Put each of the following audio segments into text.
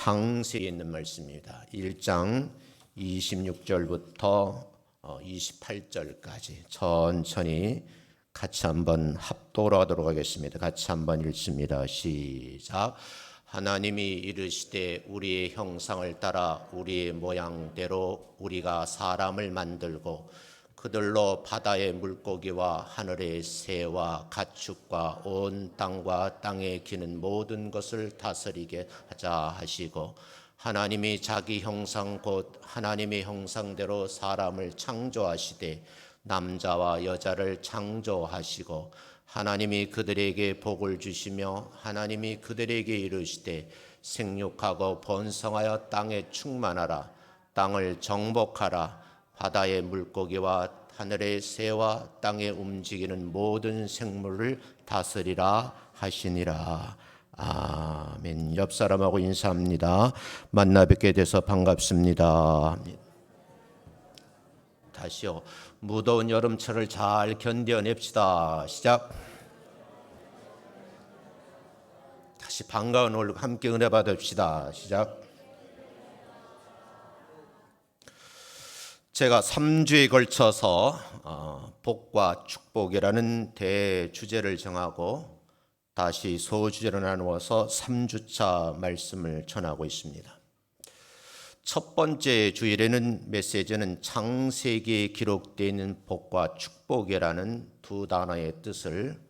창세기에 있는 말씀입니다. 1장 26절부터 28절까지 천천히 같이 한번 합독하도록 하겠습니다. 같이 한번 읽습니다. 시작. 하나님이 이르시되 우리의 형상을 따라 우리의 모양대로 우리가 사람을 만들고 그들로 바다의 물고기와 하늘의 새와 가축과 온 땅과 땅에 기는 모든 것을 다스리게 하자 하시고, 하나님이 자기 형상 곧 하나님의 형상대로 사람을 창조하시되 남자와 여자를 창조하시고, 하나님이 그들에게 복을 주시며 하나님이 그들에게 이르시되 생육하고 번성하여 땅에 충만하라. 땅을 정복하라. 바다의 물고기와 하늘의 새와 땅에 움직이는 모든 생물을 다스리라 하시니라. 아멘. 옆 사람하고 인사합니다. 만나 뵙게 돼서 반갑습니다. 다시요. 무더운 여름철을 잘 견뎌냅시다. 시작. 다시 반가운 얼굴 함께 은혜 받읍시다. 시작. 제가 3주에 걸쳐서 복과 축복이라는 대주제를 정하고 다시 소주제로 나누어서 3주차 말씀을 전하고 있습니다. 첫 번째 주일에는 메시지는 창세기에 기록되어 있는 복과 축복이라는 두 단어의 뜻을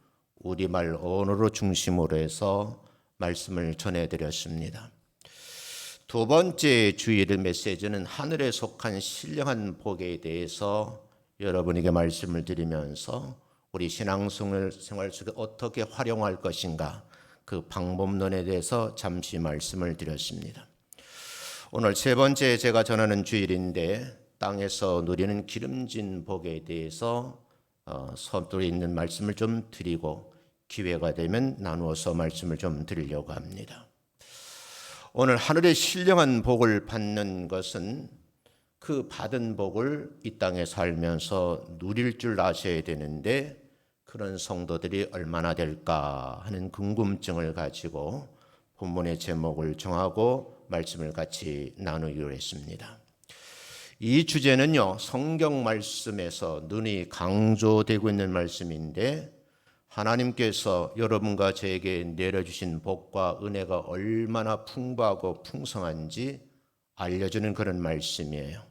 우리말 언어로 중심으로 해서 말씀을 전해드렸습니다. 두 번째 주일의 메시지는 하늘에 속한 신령한 복에 대해서 여러분에게 말씀을 드리면서 우리 신앙생활 속에 어떻게 활용할 것인가, 그 방법론에 대해서 잠시 말씀을 드렸습니다. 오늘 세 번째 제가 전하는 주일인데 땅에서 누리는 기름진 복에 대해서 서두에 있는 말씀을 좀 드리고 기회가 되면 나누어서 말씀을 좀 드리려고 합니다. 오늘 하늘의 신령한 복을 받는 것은 그 받은 복을 이 땅에 살면서 누릴 줄 아셔야 되는데 그런 성도들이 얼마나 될까 하는 궁금증을 가지고 본문의 제목을 정하고 말씀을 같이 나누기로 했습니다. 이 주제는요, 성경 말씀에서 눈이 강조되고 있는 말씀인데 하나님께서 여러분과 저에게 내려주신 복과 은혜가 얼마나 풍부하고 풍성한지 알려주는 그런 말씀이에요.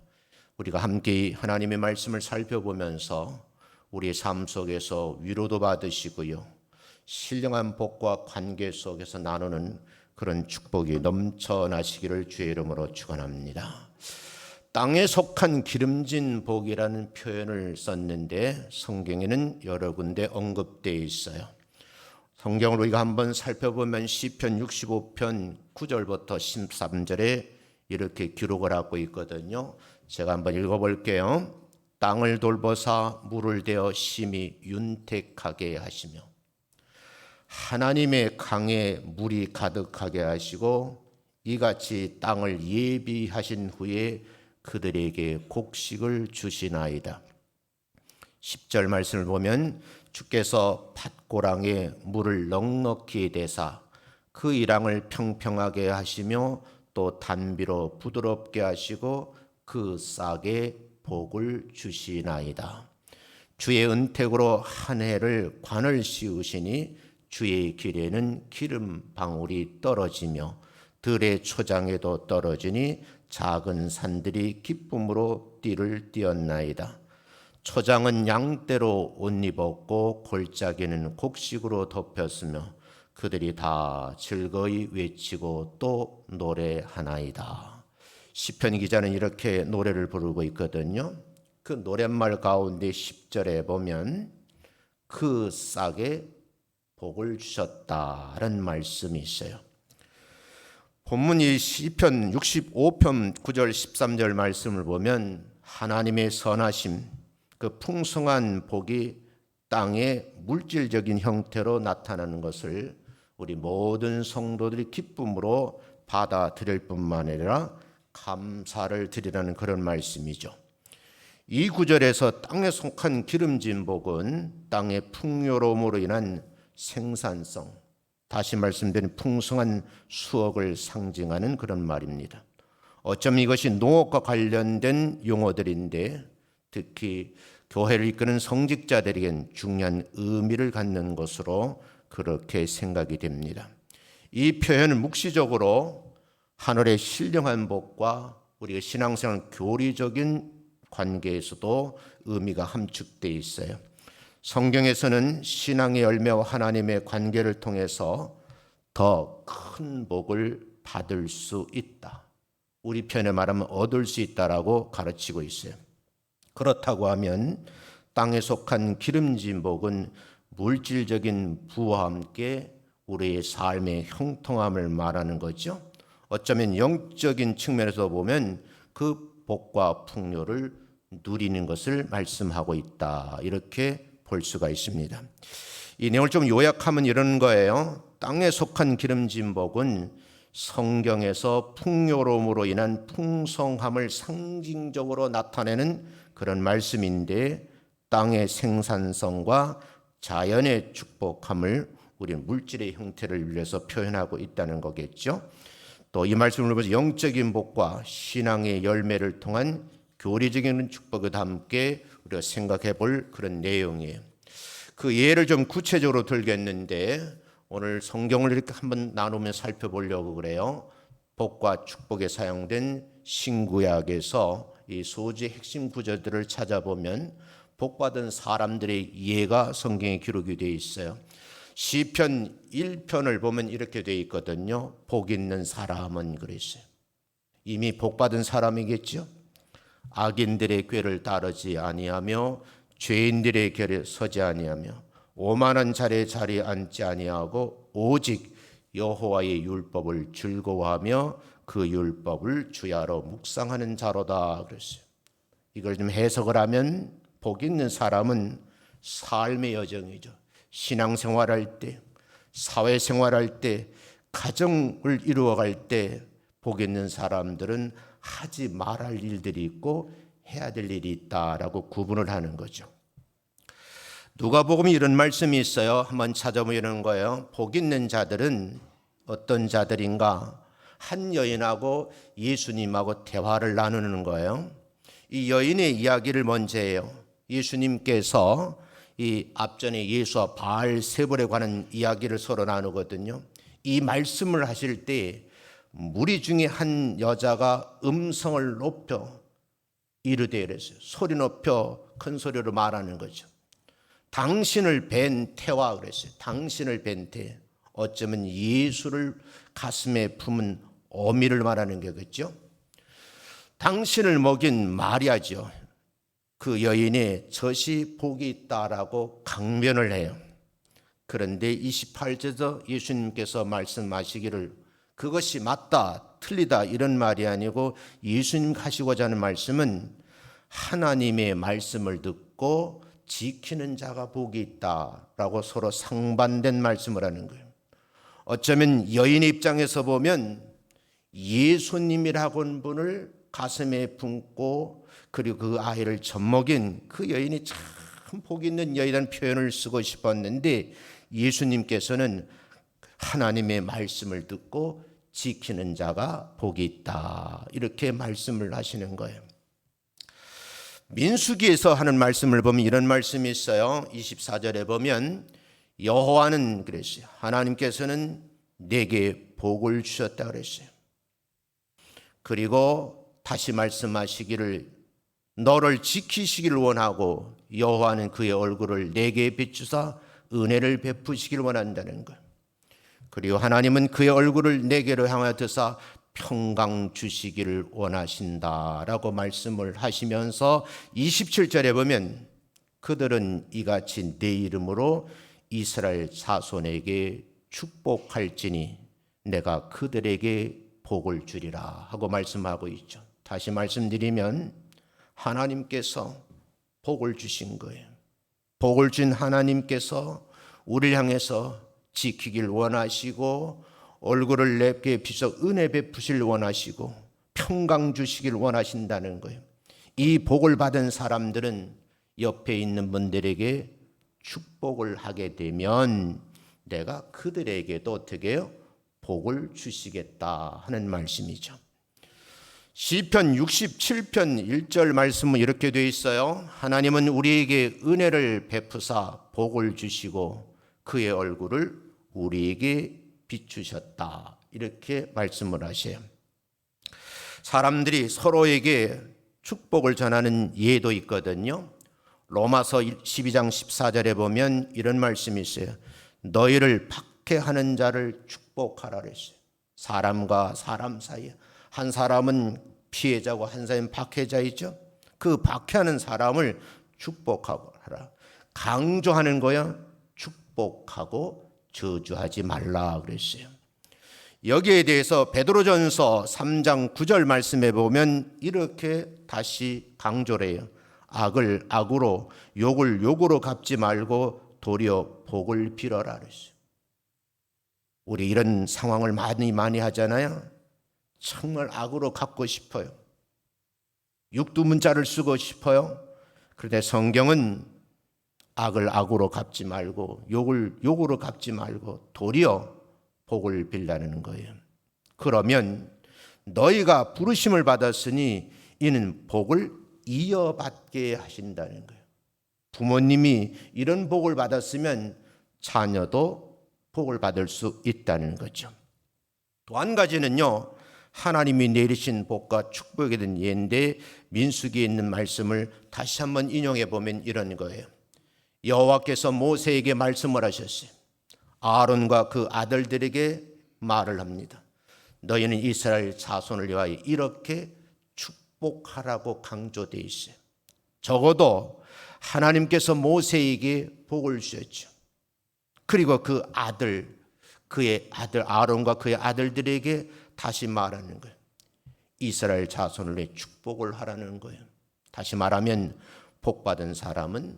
우리가 함께 하나님의 말씀을 살펴보면서 우리의 삶 속에서 위로도 받으시고요, 신령한 복과 관계 속에서 나누는 그런 축복이 넘쳐나시기를 주의 이름으로 축원합니다. 땅에 속한 기름진 복이라는 표현을 썼는데 성경에는 여러 군데 언급되어 있어요. 성경을 우리가 한번 살펴보면 시편 65편 9절부터 13절에 이렇게 기록을 하고 있거든요. 제가 한번 읽어볼게요. 땅을 돌보사 물을 대어 심히 윤택하게 하시며 하나님의 강에 물이 가득하게 하시고 이같이 땅을 예비하신 후에 그들에게 곡식을 주시나이다. 10절 말씀을 보면 주께서 밭고랑에 물을 넉넉히 대사 그 이랑을 평평하게 하시며 또 단비로 부드럽게 하시고 그 싹에 복을 주시나이다. 주의 은택으로 한 해를 관을 씌우시니 주의 길에는 기름 방울이 떨어지며 들의 초장에도 떨어지니 작은 산들이 기쁨으로 띠를 띄었나이다. 초장은 양떼로 옷 입었고 골짜기는 곡식으로 덮였으며 그들이 다 즐거이 외치고 또 노래하나이다. 시편 기자는 이렇게 노래를 부르고 있거든요. 그 노랫말 가운데 10절에 보면 그 싹에 복을 주셨다라는 말씀이 있어요. 본문이 시편 65편 9절 13절 말씀을 보면 하나님의 선하심, 그 풍성한 복이 땅의 물질적인 형태로 나타나는 것을 우리 모든 성도들이 기쁨으로 받아들일 뿐만 아니라 감사를 드리라는 그런 말씀이죠. 이 구절에서 땅에 속한 기름진 복은 땅의 풍요로움으로 인한 생산성, 다시 말씀드린 풍성한 수억을 상징하는 그런 말입니다. 어쩌면 이것이 농업과 관련된 용어들인데 특히 교회를 이끄는 성직자들에겐 중요한 의미를 갖는 것으로 그렇게 생각이 됩니다. 이 표현은 묵시적으로 하늘의 신령한 복과 우리의 신앙생활 교리적인 관계에서도 의미가 함축되어 있어요. 성경에서는 신앙의 열매와 하나님의 관계를 통해서 더 큰 복을 받을 수 있다. 우리 편에 말하면 얻을 수 있다라고 가르치고 있어요. 그렇다고 하면 땅에 속한 기름진 복은 물질적인 부와 함께 우리의 삶의 형통함을 말하는 거죠. 어쩌면 영적인 측면에서 보면 그 복과 풍요를 누리는 것을 말씀하고 있다. 이렇게 볼 수가 있습니다. 이 내용을 좀 요약하면 이런 거예요. 땅에 속한 기름진 복은 성경에서 풍요로움으로 인한 풍성함을 상징적으로 나타내는 그런 말씀인데 땅의 생산성과 자연의 축복함을 우리 물질의 형태를 위해서 표현하고 있다는 거겠죠. 또 이 말씀을 보면서 영적인 복과 신앙의 열매를 통한 교리적인 축복을 함께 우리가 생각해 볼 그런 내용이에요. 그 예를 좀 구체적으로 들겠는데 오늘 성경을 이렇게 한번 나누면 살펴보려고 그래요. 복과 축복에 사용된 신구약에서 이 소지의 핵심 구절들을 찾아보면 복받은 사람들의 예가 성경에 기록이 되어 있어요. 시편 1편을 보면 이렇게 되어 있거든요. 복 있는 사람은 그랬어요. 이미 복받은 사람이겠죠. 악인들의 꾀를 따르지 아니하며 죄인들의 결에 서지 아니하며 오만한 자리에 앉지 아니하고 오직 여호와의 율법을 즐거워하며 그 율법을 주야로 묵상하는 자로다 그랬어요. 이걸 좀 해석을 하면 복 있는 사람은 삶의 여정이죠. 신앙생활할 때, 사회생활할 때, 가정을 이루어갈 때 복 있는 사람들은 하지 말할 일들이 있고 해야 될 일이 있다라고 구분을 하는 거죠. 누가복음에 이런 말씀이 있어요. 한번 찾아보는 거예요. 복 있는 자들은 어떤 자들인가? 한 여인하고 예수님하고 대화를 나누는 거예요. 이 여인의 이야기를 먼저 해요. 예수님께서 이 앞전에 예수와 바알세불에 관한 이야기를 서로 나누거든요. 이 말씀을 하실 때 무리 중에 한 여자가 음성을 높여 이르되 이랬어요. 소리 높여 큰 소리로 말하는 거죠. 당신을 뵌 태와 그랬어요. 당신을 뵌 태. 어쩌면 예수를 가슴에 품은 어미를 말하는 거겠죠. 당신을 먹인 마리아죠. 그 여인이 젖이 복이 있다라고 강변을 해요. 그런데 28절에서 예수님께서 말씀하시기를 그것이 맞다, 틀리다 이런 말이 아니고 예수님 하시고자 하는 말씀은 하나님의 말씀을 듣고 지키는 자가 복이 있다라고 서로 상반된 말씀을 하는 거예요. 어쩌면 여인의 입장에서 보면 예수님이라고 하는 분을 가슴에 품고 그리고 그 아이를 젖먹인 그 여인이 참 복이 있는 여인이라는 표현을 쓰고 싶었는데 예수님께서는 하나님의 말씀을 듣고 지키는 자가 복이 있다 이렇게 말씀을 하시는 거예요. 민수기에서 하는 말씀을 보면 이런 말씀이 있어요. 24절에 보면 여호와는 그랬어요. 하나님께서는 내게 복을 주셨다 그랬어요. 그리고 다시 말씀하시기를 너를 지키시기를 원하고 여호와는 그의 얼굴을 내게 비추사 은혜를 베푸시기를 원한다는 것. 그리고 하나님은 그의 얼굴을 내게로 향하여 드사 평강 주시기를 원하신다라고 말씀을 하시면서 27절에 보면 그들은 이같이 내 이름으로 이스라엘 자손에게 축복할지니 내가 그들에게 복을 주리라 하고 말씀하고 있죠. 다시 말씀드리면 하나님께서 복을 주신 거예요. 복을 준 하나님께서 우리를 향해서 지키길 원하시고 얼굴을 내게 비춰 은혜 베푸시길 원하시고 평강 주시길 원하신다는 거예요. 이 복을 받은 사람들은 옆에 있는 분들에게 축복을 하게 되면 내가 그들에게도 어떻게 해요? 복을 주시겠다 하는 말씀이죠. 시편 67편 1절 말씀은 이렇게 되어 있어요. 하나님은 우리에게 은혜를 베푸사 복을 주시고 그의 얼굴을 우리에게 비추셨다. 이렇게 말씀을 하셔요. 사람들이 서로에게 축복을 전하는 예도 있거든요. 로마서 12장 14절에 보면 이런 말씀이 있어요. 너희를 박해하는 자를 축복하라 그랬어요. 사람과 사람 사이에 한 사람은 피해자고 한 사람은 박해자이죠. 그 박해하는 사람을 축복하라. 강조하는 거야. 축복하고 저주하지 말라 그랬어요. 여기에 대해서 베드로전서 3장 9절 말씀에 보면 이렇게 다시 강조를 해요. 악을 악으로 욕을 욕으로 갚지 말고 도리어 복을 빌어라 그랬어요. 우리 이런 상황을 많이 하잖아요. 정말 악으로 갚고 싶어요. 육두문자를 쓰고 싶어요. 그런데 성경은 악을 악으로 갚지 말고 욕을 욕으로 갚지 말고 도리어 복을 빌라는 거예요. 그러면 너희가 부르심을 받았으니 이는 복을 이어받게 하신다는 거예요. 부모님이 이런 복을 받았으면 자녀도 복을 받을 수 있다는 거죠. 또 한 가지는요. 하나님이 내리신 복과 축복에 대한 예인데 민수기에 있는 말씀을 다시 한번 인용해 보면 이런 거예요. 여호와께서 모세에게 말씀을 하셨어요. 아론과 그 아들들에게 말을 합니다. 너희는 이스라엘 자손을 위하여 이렇게 축복하라고 강조되어 있어요. 적어도 하나님께서 모세에게 복을 주셨죠. 그리고 그 아들, 그의 아들 아론과 그의 아들들에게 다시 말하는 거예요. 이스라엘 자손을 위해 축복을 하라는 거예요. 다시 말하면 복받은 사람은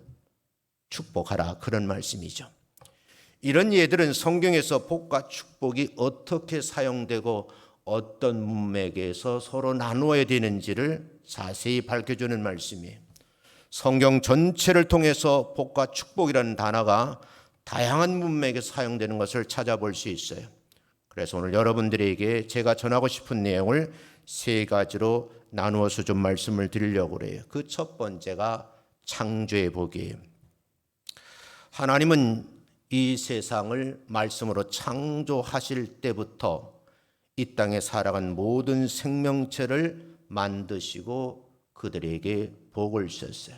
축복하라 그런 말씀이죠. 이런 예들은 성경에서 복과 축복이 어떻게 사용되고 어떤 문맥에서 서로 나누어야 되는지를 자세히 밝혀주는 말씀이에요. 성경 전체를 통해서 복과 축복이라는 단어가 다양한 문맥에서 사용되는 것을 찾아볼 수 있어요. 그래서 오늘 여러분들에게 제가 전하고 싶은 내용을 세 가지로 나누어서 좀 말씀을 드리려고 그래요. 그 첫 번째가 창조의 복이에요. 하나님은 이 세상을 말씀으로 창조하실 때부터 이 땅에 살아간 모든 생명체를 만드시고 그들에게 복을 주셨어요.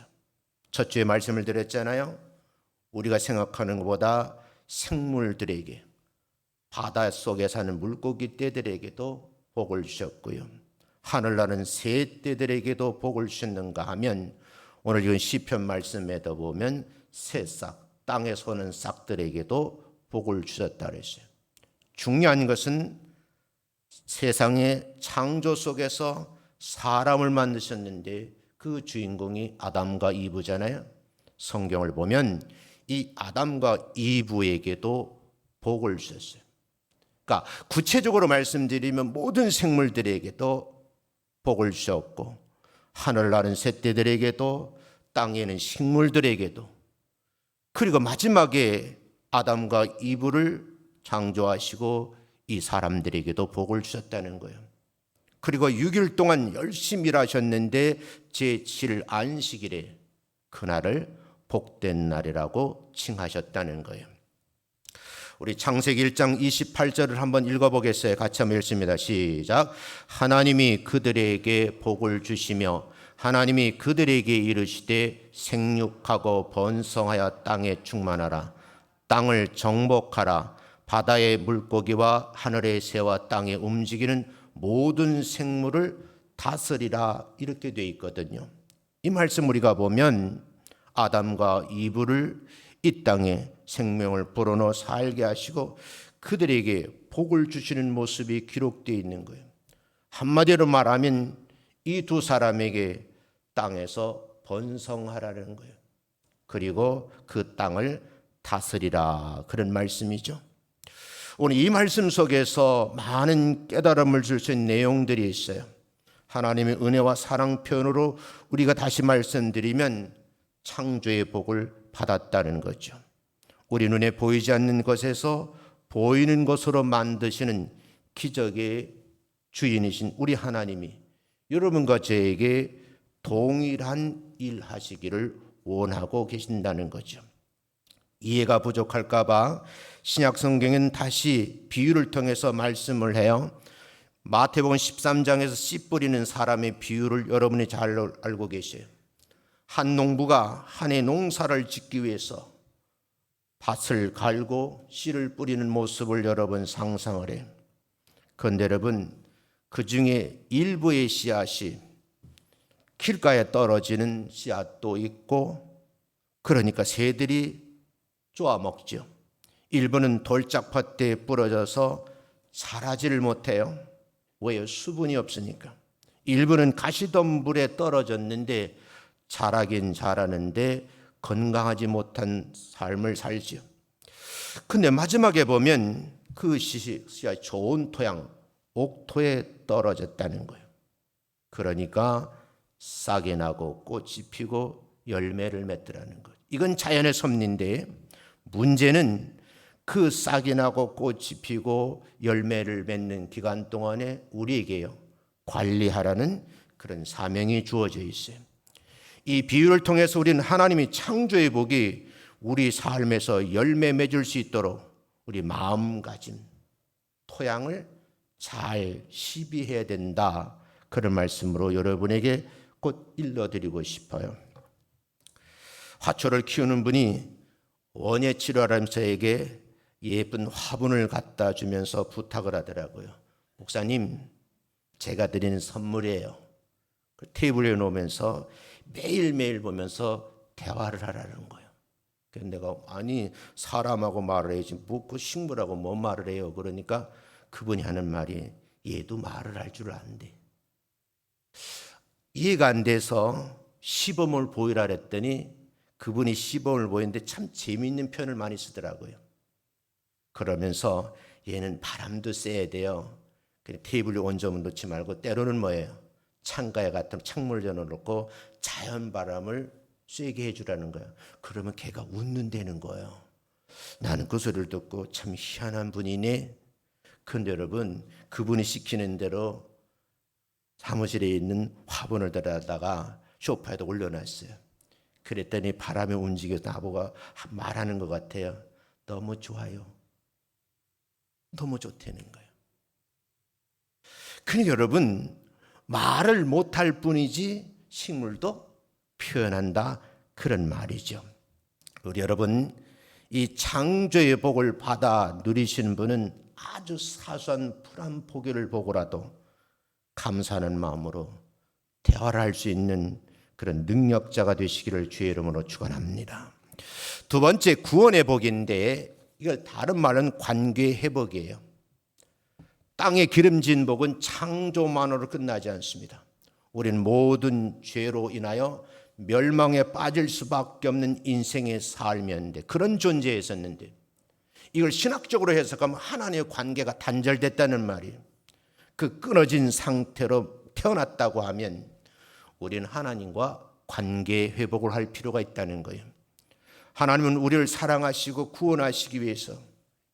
첫 주에 말씀을 드렸잖아요. 우리가 생각하는 것보다 생물들에게 바다 속에 사는 물고기 떼들에게도 복을 주셨고요. 하늘나는 새 떼들에게도 복을 주셨는가 하면 오늘 이 시편 말씀에도 보면 새싹, 땅에 소는 싹들에게도 복을 주셨다 그랬어요. 중요한 것은 세상의 창조 속에서 사람을 만드셨는데 그 주인공이 아담과 이브잖아요. 성경을 보면 이 아담과 이브에게도 복을 주셨어요. 그러니까 구체적으로 말씀드리면 모든 생물들에게도 복을 주셨고 하늘나는 새떼들에게도 땅에는 식물들에게도 그리고 마지막에 아담과 이브를 창조하시고 이 사람들에게도 복을 주셨다는 거예요. 그리고 6일 동안 열심히 일하셨는데 제7일 안식일에 그날을 복된 날이라고 칭하셨다는 거예요. 우리 창세기 1장 28절을 한번 읽어보겠어요. 같이 한번 읽습니다. 시작. 하나님이 그들에게 복을 주시며 하나님이 그들에게 이르시되 생육하고 번성하여 땅에 충만하라. 땅을 정복하라. 바다의 물고기와 하늘의 새와 땅에 움직이는 모든 생물을 다스리라. 이렇게 되어 있거든요. 이 말씀 우리가 보면 아담과 이브를 이 땅에 생명을 불어넣어 살게 하시고 그들에게 복을 주시는 모습이 기록되어 있는 거예요. 한마디로 말하면 이 두 사람에게 땅에서 번성하라는 거예요. 그리고 그 땅을 다스리라 그런 말씀이죠. 오늘 이 말씀 속에서 많은 깨달음을 줄 수 있는 내용들이 있어요. 하나님의 은혜와 사랑 표현으로 우리가 다시 말씀드리면 창조의 복을 받았다는 거죠. 우리 눈에 보이지 않는 것에서 보이는 것으로 만드시는 기적의 주인이신 우리 하나님이 여러분과 저에게 동일한 일 하시기를 원하고 계신다는 거죠. 이해가 부족할까 봐 신약 성경은 다시 비유를 통해서 말씀을 해요. 마태복음 13장에서 씨 뿌리는 사람의 비유를 여러분이 잘 알고 계세요. 한 농부가 한 해 농사를 짓기 위해서 밭을 갈고 씨를 뿌리는 모습을 여러분 상상을 해요. 그런데 여러분, 그 중에 일부의 씨앗이 길가에 떨어지는 씨앗도 있고, 그러니까 새들이 쪼아 먹죠. 일부는 돌짝밭에 부러져서 자라지를 못해요. 왜요? 수분이 없으니까. 일부는 가시덤불에 떨어졌는데 자라긴 자라는데 건강하지 못한 삶을 살지요. 근데 마지막에 보면 그 씨앗이 좋은 토양, 옥토에 떨어졌다는 거예요. 그러니까 싹이 나고 꽃이 피고 열매를 맺더라는 거예요. 이건 자연의 섭리인데, 문제는 그 싹이 나고 꽃이 피고 열매를 맺는 기간 동안에 우리에게요, 관리하라는 그런 사명이 주어져 있어요. 이 비유를 통해서 우리는 하나님이 창조의 복이 우리 삶에서 열매 맺을 수 있도록 우리 마음가짐, 토양을 잘 시비해야 된다, 그런 말씀으로 여러분에게 곧 일러드리고 싶어요. 화초를 키우는 분이 원예 치료하라면서 저에게 예쁜 화분을 갖다 주면서 부탁을 하더라고요. 목사님, 제가 드리는 선물이에요. 그 테이블에 놓으면서 매일매일 보면서 대화를 하라는 거예요. 그래서 내가, 아니 사람하고 말을 해야지 뭐 그 식물하고 뭐 말을 해요. 그러니까 그분이 하는 말이, 얘도 말을 할 줄 안대. 이해가 안 돼서 시범을 보이라 그랬더니 그분이 시범을 보이는데 참 재미있는 표현을 많이 쓰더라고요. 그러면서 얘는 바람도 쐬야 돼요. 그냥 테이블에 온전히 놓지 말고 때로는 뭐예요? 창가에 같은 창문을 열어놓고 자연 바람을 쐬게 해주라는 거예요. 그러면 걔가 웃는다는 거예요. 나는 그 소리를 듣고 참 희한한 분이네. 그런데 여러분, 그분이 시키는 대로 사무실에 있는 화분을 데려다가 소파에다 올려놨어요. 그랬더니 바람에 움직여서 나보고 말하는 것 같아요. 너무 좋아요. 너무 좋다는 거예요. 그러니까 여러분, 말을 못할 뿐이지 식물도 표현한다, 그런 말이죠. 우리 여러분, 이 창조의 복을 받아 누리시는 분은 아주 사소한 풀 한 포기를 보고라도 감사하는 마음으로 대화를 할 수 있는 그런 능력자가 되시기를 주의 이름으로 축원합니다. 두 번째, 구원의 복인데 이걸 다른 말은 관계 회복이에요. 땅에 기름진 복은 창조만으로 끝나지 않습니다. 우리는 모든 죄로 인하여 멸망에 빠질 수밖에 없는 인생의 삶이었는데, 그런 존재였었는데, 이걸 신학적으로 해석하면 하나님의 관계가 단절됐다는 말이에요. 그 끊어진 상태로 태어났다고 하면 우리는 하나님과 관계 회복을 할 필요가 있다는 거예요. 하나님은 우리를 사랑하시고 구원하시기 위해서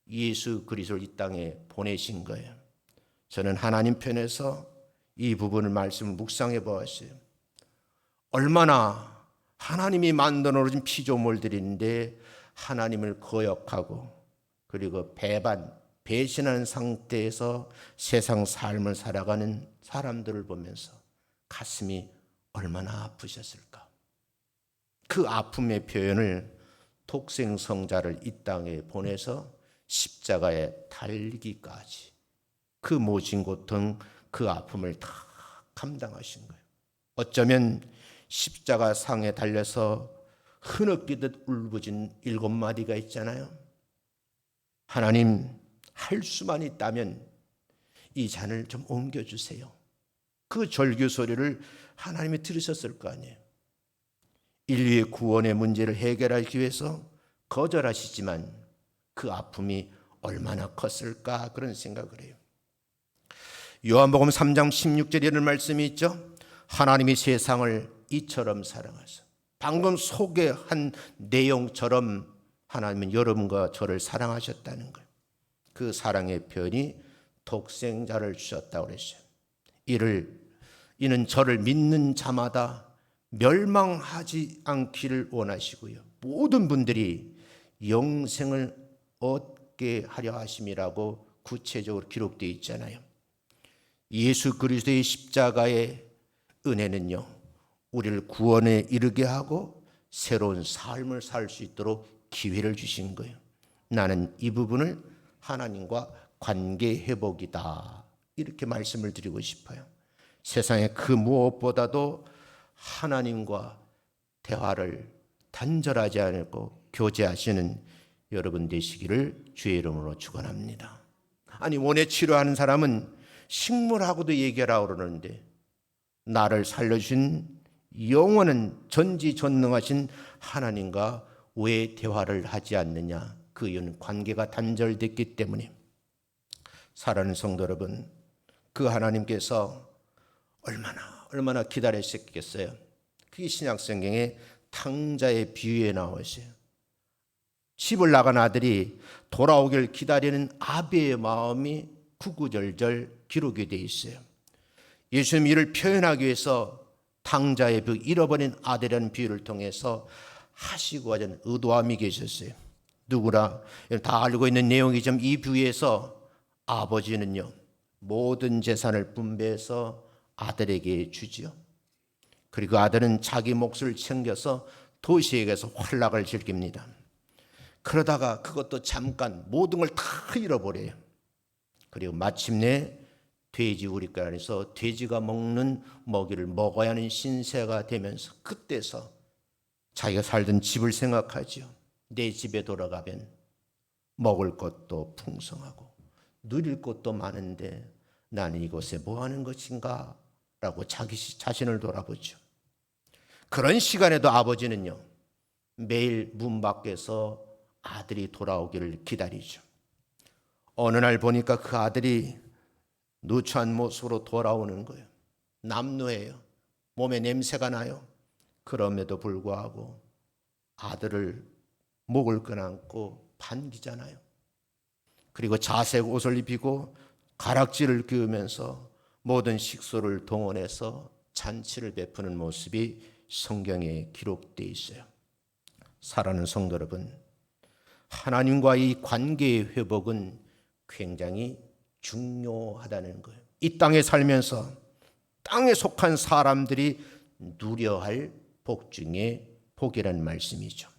예수 그리스도를 이 땅에 보내신 거예요. 저는 하나님 편에서 이 부분을 말씀을 묵상해 보았어요. 얼마나 하나님이 만들어 놓은 피조물들인데 하나님을 거역하고 그리고 배신하는 상태에서 세상 삶을 살아가는 사람들을 보면서 가슴이 얼마나 아프셨을까. 그 아픔의 표현을 독생성자를 이 땅에 보내서 십자가에 달리기까지 그 모진 고통, 그 아픔을 다 감당하신 거예요. 어쩌면 십자가 상에 달려서 흐느끼듯 울부짖은 7마디가 있잖아요. 하나님, 할 수만 있다면 이 잔을 좀 옮겨주세요. 그 절규 소리를 하나님이 들으셨을 거 아니에요. 인류의 구원의 문제를 해결하기 위해서 거절하시지만 그 아픔이 얼마나 컸을까, 그런 생각을 해요. 요한복음 3장 16절에 이런 말씀이 있죠. 하나님이 세상을 이처럼 사랑하사, 방금 소개한 내용처럼 하나님은 여러분과 저를 사랑하셨다는 거예요. 그 사랑의 표현이 독생자를 주셨다고 그랬어요. 이는 저를 믿는 자마다 멸망하지 않기를 원하시고요, 모든 분들이 영생을 얻게 하려 하심이라고 구체적으로 기록되어 있잖아요. 예수 그리스도의 십자가의 은혜는요, 우리를 구원에 이르게 하고 새로운 삶을 살 수 있도록 기회를 주신 거예요. 나는 이 부분을 하나님과 관계 회복이다, 이렇게 말씀을 드리고 싶어요. 세상에 그 무엇보다도 하나님과 대화를 단절하지 않고 교제하시는 여러분 되시기를 주의 이름으로 축원합니다. 아니, 원해 치료하는 사람은 식물하고도 얘기하라고 그러는데 나를 살려주신 영원한 전지전능하신 하나님과 왜 대화를 하지 않느냐? 그 이유는 관계가 단절됐기 때문에. 사랑하는 성도 여러분, 그 하나님께서 얼마나 기다리셨겠어요? 그게 신약성경에 탕자의 비유에 나와 있어요. 집을 나간 아들이 돌아오길 기다리는 아비의 마음이 구구절절 기록이 되어 있어요. 예수님 이를 표현하기 위해서 탕자의 그 잃어버린 아들이라는 비유를 통해서 하시고 하자는 의도함이 계셨어요. 누구나 다 알고 있는 내용이지만 이 비유에서 아버지는요, 모든 재산을 분배해서 아들에게 주지요. 그리고 아들은 자기 몫을 챙겨서 도시에 가서 활락을 즐깁니다. 그러다가 그것도 잠깐 모든 걸 다 잃어버려요. 그리고 마침내 돼지 우리가 안에서 돼지가 먹는 먹이를 먹어야 하는 신세가 되면서 그때서 자기가 살던 집을 생각하죠. 내 집에 돌아가면 먹을 것도 풍성하고 누릴 것도 많은데 나는 이곳에 뭐 하는 것인가? 라고 자기 자신을 돌아보죠. 그런 시간에도 아버지는요, 매일 문 밖에서 아들이 돌아오기를 기다리죠. 어느 날 보니까 그 아들이 누추한 모습으로 돌아오는 거예요. 남루해요. 몸에 냄새가 나요. 그럼에도 불구하고 아들을 목을 끄안고 반기잖아요. 그리고 자색 옷을 입히고 가락지를 끼우면서 모든 식소를 동원해서 잔치를 베푸는 모습이 성경에 기록되어 있어요. 사랑하는 성도 여러분, 하나님과의 관계의 회복은 굉장히 중요하다는 거예요. 이 땅에 살면서 땅에 속한 사람들이 누려야 할 복 중에 복이라는 말씀이죠.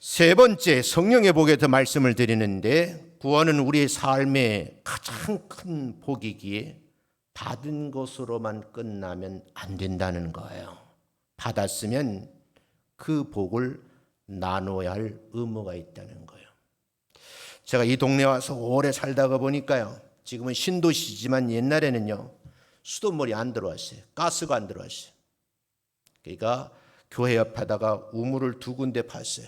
세 번째, 성령의 복에 더 말씀을 드리는데, 구원은 우리의 삶의 가장 큰 복이기에 받은 것으로만 끝나면 안 된다는 거예요. 받았으면 그 복을 나눠야 할 의무가 있다는 거예요. 제가 이 동네 와서 오래 살다가 보니까요, 지금은 신도시지만 옛날에는요, 수돗물이 안 들어왔어요. 가스가 안 들어왔어요. 그러니까 교회 옆에다가 우물을 2군데 팠어요.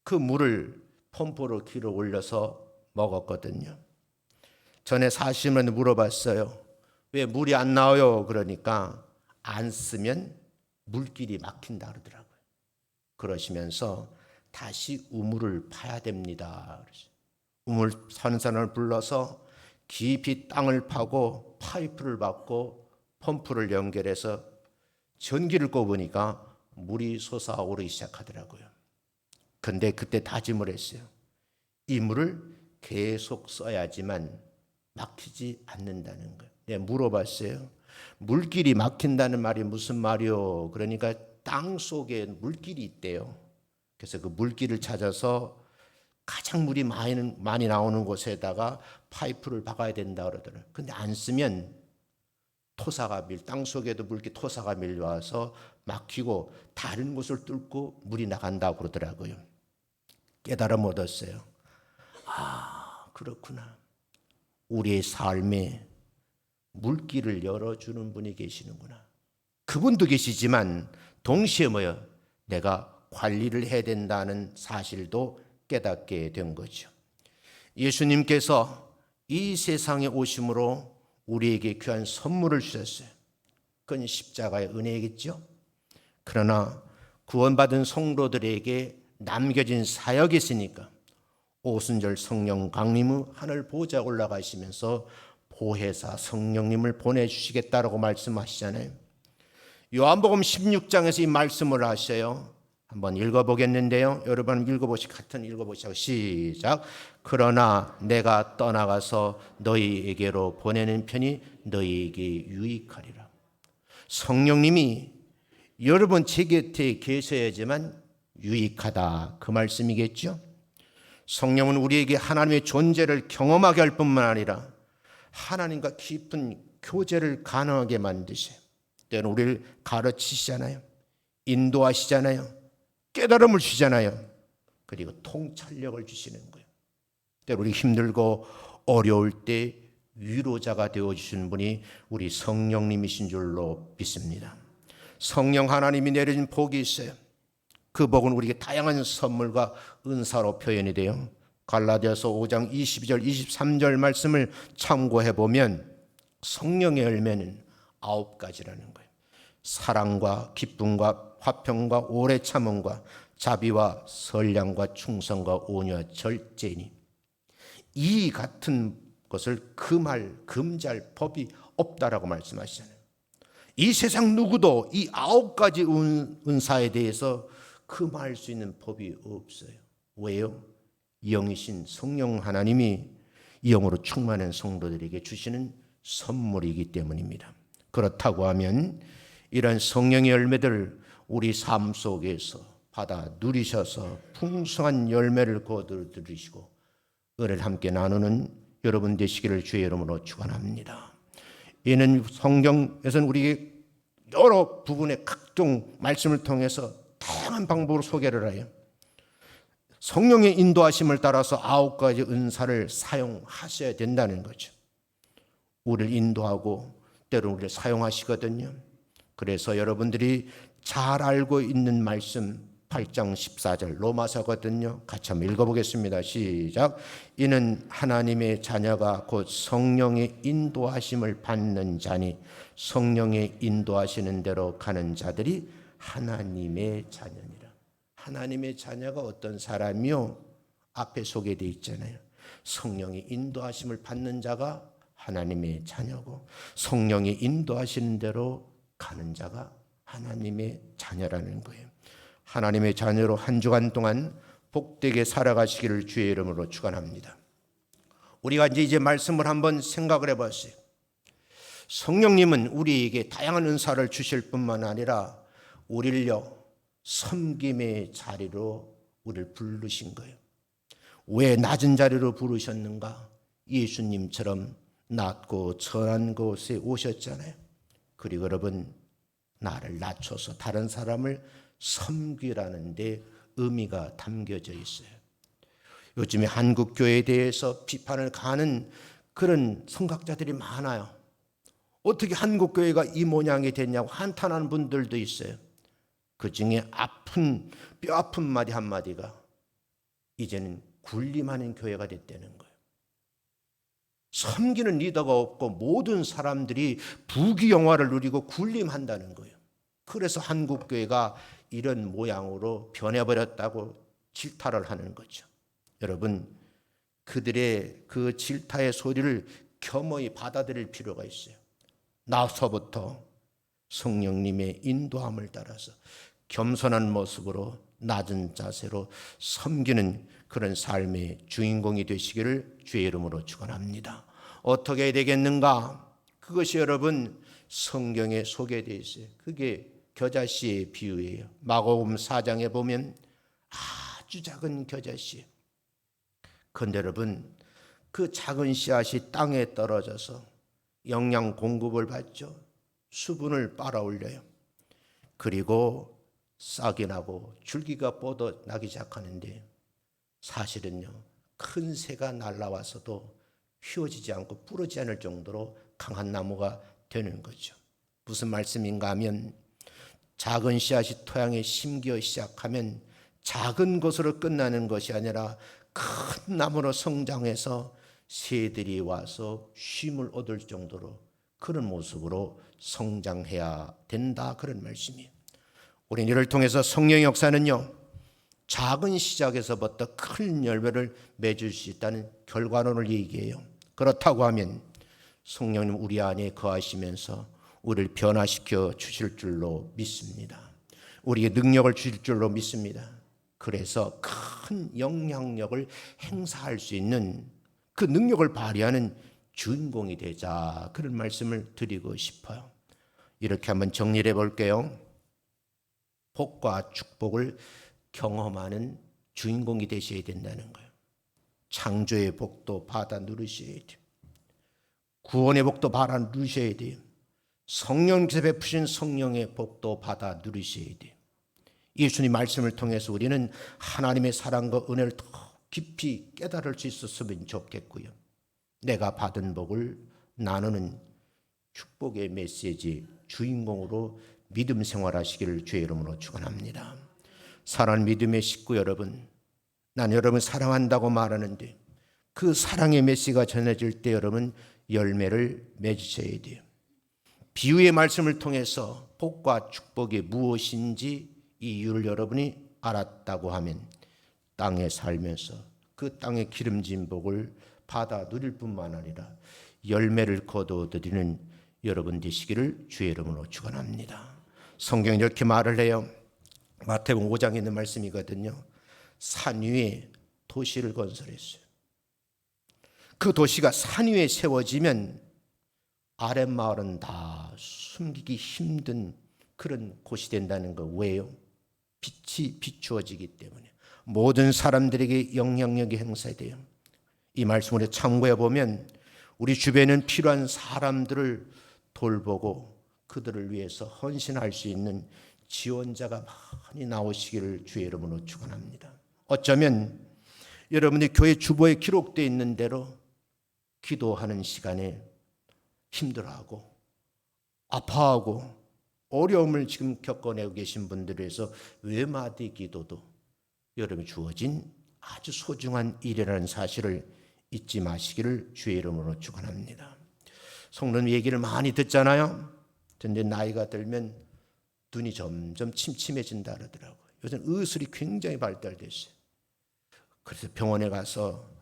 그 물을 펌프로 길어 올려서 먹었거든요. 전에 사시면 물어봤어요. 왜 물이 안 나와요? 그러니까 안 쓰면 물길이 막힌다 그러더라고요. 그러시면서 다시 우물을 파야 됩니다. 우물 파는 사람을 불러서 깊이 땅을 파고 파이프를 받고 펌프를 연결해서 전기를 꼽으니까 물이 솟아오르기 시작하더라고요. 근데 그때 다짐을 했어요. 이 물을 계속 써야지만 막히지 않는다는 거예요. 내가 물어봤어요. 물길이 막힌다는 말이 무슨 말이요? 그러니까 땅 속에 물길이 있대요. 그래서 그 물길을 찾아서 가장 물이 많이 나오는 곳에다가 파이프를 박아야 된다 그러더라고요. 근데 안 쓰면 땅 속에도 물기 토사가 밀려와서 막히고 다른 곳을 뚫고 물이 나간다고 그러더라고요. 깨달음 얻었어요. 아, 그렇구나. 우리의 삶에 물길을 열어주는 분이 계시는구나. 그분도 계시지만 동시에 내가 관리를 해야 된다는 사실도 깨닫게 된 거죠. 예수님께서 이 세상에 오심으로 우리에게 귀한 선물을 주셨어요. 그건 십자가의 은혜겠죠. 그러나 구원받은 성도들에게 남겨진 사역이 있으니까 오순절 성령 강림 후 하늘 보좌에 올라가시면서 보혜사 성령님을 보내주시겠다라고 말씀하시잖아요. 요한복음 16장에서 이 말씀을 하셔요. 한번 읽어보겠는데요. 여러분 같은 읽어보시고 시작. 그러나 내가 떠나가서 너희에게로 보내는 편이 너희에게 유익하리라. 성령님이 여러분 제 곁에 계셔야지만 유익하다, 그 말씀이겠죠. 성령은 우리에게 하나님의 존재를 경험하게 할 뿐만 아니라 하나님과 깊은 교제를 가능하게 만드셔요. 때는 우리를 가르치시잖아요. 인도하시잖아요. 깨달음을 주시잖아요. 그리고 통찰력을 주시는 거예요. 때로 우리 힘들고 어려울 때 위로자가 되어주시는 분이 우리 성령님이신 줄로 믿습니다. 성령 하나님이 내려진 복이 있어요. 그 복은 우리에게 다양한 선물과 은사로 표현이 돼요. 갈라디아서 5장 22절 23절 말씀을 참고해 보면 성령의 열매는 9가지라는 거예요. 사랑과 기쁨과 화평과 오래 참음과 자비와 선량과 충성과 온유와 절제니, 이 같은 것을 금할 법이 없다라고 말씀하시잖아요. 이 세상 누구도 이 9가지 은사에 대해서 금할 수 있는 법이 없어요. 왜요? 영이신 성령 하나님이 영으로 충만한 성도들에게 주시는 선물이기 때문입니다. 그렇다고 하면 이런 성령의 열매들 우리 삶 속에서 받아 누리셔서 풍성한 열매를 거두시고 은혜를 함께 나누는 여러분 되시기를 주의 이름으로 축원합니다. 이는 성경에서는 우리에게 여러 부분의 각종 말씀을 통해서 다양한 방법으로 소개를 해요. 성령의 인도하심을 따라서 9가지 은사를 사용하셔야 된다는 거죠. 우리를 인도하고 때로 우리를 사용하시거든요. 그래서 여러분들이 잘 알고 있는 말씀 8장 14절 로마서거든요. 같이 한번 읽어보겠습니다. 시작. 이는 하나님의 자녀가 곧 성령의 인도하심을 받는 자니 성령의 인도하시는 대로 가는 자들이 하나님의 자녀니라. 하나님의 자녀가 어떤 사람이요? 앞에 소개되어 있잖아요. 성령의 인도하심을 받는 자가 하나님의 자녀고 성령이 인도하시는 대로 가는 자가 하나님의 자녀라는 거예요. 하나님의 자녀로 한 주간 동안 복되게 살아가시기를 주의 이름으로 축원합니다. 우리가 이제 말씀을 한번 생각을 해봤어요. 성령님은 우리에게 다양한 은사를 주실 뿐만 아니라 우리를요 섬김의 자리로 우리를 부르신 거예요. 왜 낮은 자리로 부르셨는가? 예수님처럼 낮고 천한 곳에 오셨잖아요. 그리고 여러분 나를 낮춰서 다른 사람을 섬기라는 데 의미가 담겨져 있어요. 요즘에 한국 교회에 대해서 비판을 가하는 그런 선각자들이 많아요. 어떻게 한국 교회가 이 모양이 됐냐고 한탄하는 분들도 있어요. 그 중에 뼈 아픈 말이 한마디가 이제는 군림하는 교회가 됐다는 거예요. 섬기는 리더가 없고 모든 사람들이 부귀영화를 누리고 군림한다는 거예요. 그래서 한국 교회가 이런 모양으로 변해버렸다고 질타를 하는 거죠. 여러분, 그들의 그 질타의 소리를 겸허히 받아들일 필요가 있어요. 나서부터 성령님의 인도함을 따라서 겸손한 모습으로 낮은 자세로 섬기는 그런 삶의 주인공이 되시기를 주의 이름으로 축원합니다. 어떻게 해야 되겠는가? 그것이 여러분 성경에 소개되어 있어요. 그게 겨자씨의 비유예요. 마가복음 4장에 보면 아주 작은 겨자씨. 그런데 여러분 그 작은 씨앗이 땅에 떨어져서 영양 공급을 받죠. 수분을 빨아올려요. 그리고 싹이 나고 줄기가 뻗어나기 시작하는데 사실은요 큰 새가 날아와서도 휘어지지 않고 부러지지 않을 정도로 강한 나무가 되는 거죠. 무슨 말씀인가 하면 작은 씨앗이 토양에 심겨 시작하면 작은 것으로 끝나는 것이 아니라 큰 나무로 성장해서 새들이 와서 쉼을 얻을 정도로 그런 모습으로 성장해야 된다, 그런 말씀이에요. 우리는 이를 통해서 성령의 역사는요 작은 시작에서부터 큰 열매를 맺을 수 있다는 결과론을 얘기해요. 그렇다고 하면 성령님 우리 안에 거하시면서 우리를 변화시켜 주실 줄로 믿습니다. 우리에게 능력을 주실 줄로 믿습니다. 그래서 큰 영향력을 행사할 수 있는 그 능력을 발휘하는 주인공이 되자, 그런 말씀을 드리고 싶어요. 이렇게 한번 정리를 해볼게요. 복과 축복을 경험하는 주인공이 되셔야 된다는 거예요. 창조의 복도 받아 누리셔야 돼요. 구원의 복도 받아 누리셔야 돼요. 성령께서 베푸신 성령의 복도 받아 누리셔야 돼요. 예수님 말씀을 통해서 우리는 하나님의 사랑과 은혜를 더 깊이 깨달을 수 있었으면 좋겠고요. 내가 받은 복을 나누는 축복의 메시지 주인공으로 믿음 생활하시기를 주의 이름으로 축원합니다. 사랑하는 믿음의 식구 여러분, 난 여러분 사랑한다고 말하는데 그 사랑의 메시지가 전해질 때 여러분 열매를 맺으셔야 돼요. 비유의 말씀을 통해서 복과 축복이 무엇인지 이유를 여러분이 알았다고 하면 땅에 살면서 그 땅의 기름진 복을 받아 누릴 뿐만 아니라 열매를 거두어드리는 여러분 되시기를 주의 이름으로 축원합니다. 성경이 이렇게 말을 해요. 마태복음 5장에 있는 말씀이거든요. 산 위에 도시를 건설했어요. 그 도시가 산 위에 세워지면 아랫마을은 다 숨기기 힘든 그런 곳이 된다는 거. 왜요? 빛이 비추어지기 때문에 모든 사람들에게 영향력이 행사돼요. 이 말씀을 참고해 보면 우리 주변에는 필요한 사람들을 돌보고 그들을 위해서 헌신할 수 있는 지원자가 많이 나오시기를 주의 이름으로 축원합니다. 어쩌면 여러분의 교회 주보에 기록되어 있는 대로 기도하는 시간에 힘들어하고 아파하고 어려움을 지금 겪어내고 계신 분들을 위해서 외마디 기도도 여러분이 주어진 아주 소중한 일이라는 사실을 잊지 마시기를 주의 이름으로 축원합니다. 성도님 얘기를 많이 듣잖아요. 근데 나이가 들면 눈이 점점 침침해진다 그러더라고요. 요즘 의술이 굉장히 발달됐어요. 그래서 병원에 가서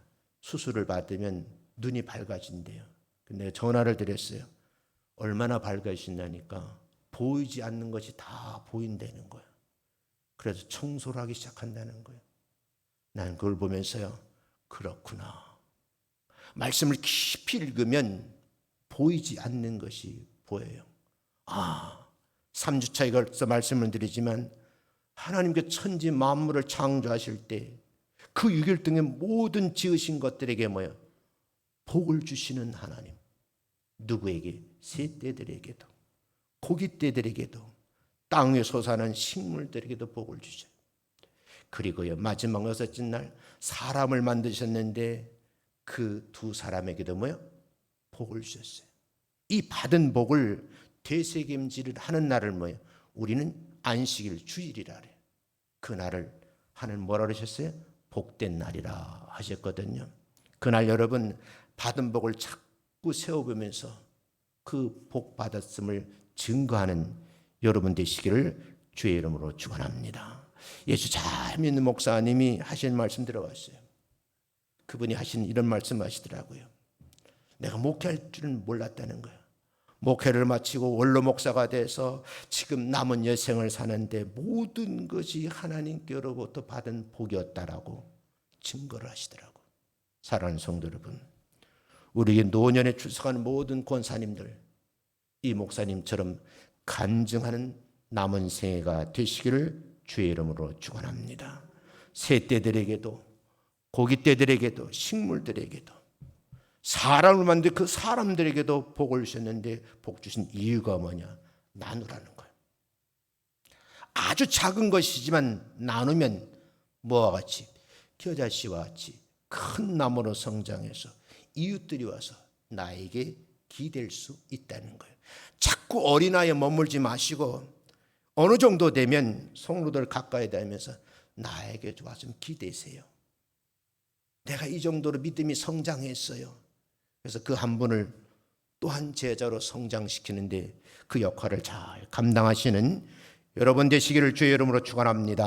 수술을 받으면 눈이 밝아진대요. 근데 전화를 드렸어요. 얼마나 밝아지신다니까 보이지 않는 것이 다 보인다는 거예요. 그래서 청소를 하기 시작한다는 거예요. 난 그걸 보면서요, 그렇구나. 말씀을 깊이 읽으면 보이지 않는 것이 보여요. 3주차에 걸쳐 말씀을 드리지만 하나님께 천지 만물을 창조하실 때 그 6일 동안 모든 지으신 것들에게 뭐예요? 복을 주시는 하나님. 누구에게? 새떼들에게도, 고깃떼들에게도, 땅 위에 솟아난 식물들에게도 복을 주셔요. 그리고요, 마지막 여섯째 날 사람을 만드셨는데 그 두 사람에게도 뭐예요? 복을 주셨어요. 이 받은 복을 되새김질을 하는 날을 뭐예요? 우리는 안식일, 주일이라 그래요. 그 날을 하나님 뭐라 그러셨어요? 복된 날이라 하셨거든요. 그날 여러분 받은 복을 자꾸 세워보면서 그 복 받았음을 증거하는 여러분 되시기를 주의 이름으로 축원합니다. 예수 잘 믿는 목사님이 하신 말씀 들어봤어요. 그분이 하신 이런 말씀 하시더라고요. 내가 목회할 줄은 몰랐다는 거예요. 목회를 마치고 원로 목사가 돼서 지금 남은 여생을 사는데 모든 것이 하나님께로부터 받은 복이었다라고 증거를 하시더라고요. 사랑하는 성도 여러분, 우리에게 노년에 출석하는 모든 권사님들, 이 목사님처럼 간증하는 남은 생애가 되시기를 주의 이름으로 축원합니다. 새떼들에게도, 고깃떼들에게도, 식물들에게도, 사람을 만든 그 사람들에게도 복을 주셨는데 복 주신 이유가 뭐냐? 나누라는 거예요. 아주 작은 것이지만 나누면 뭐와 같이? 겨자씨와 같이 큰 나무로 성장해서 이웃들이 와서 나에게 기댈 수 있다는 거예요. 자꾸 어린아이에 머물지 마시고 어느 정도 되면 성도들 가까이 다니면서 나에게 와서 좀 기대세요. 내가 이 정도로 믿음이 성장했어요. 그래서 그 한 분을 또 한 제자로 성장시키는데 그 역할을 잘 감당하시는 여러분 되시기를 주의 이름으로 축원합니다.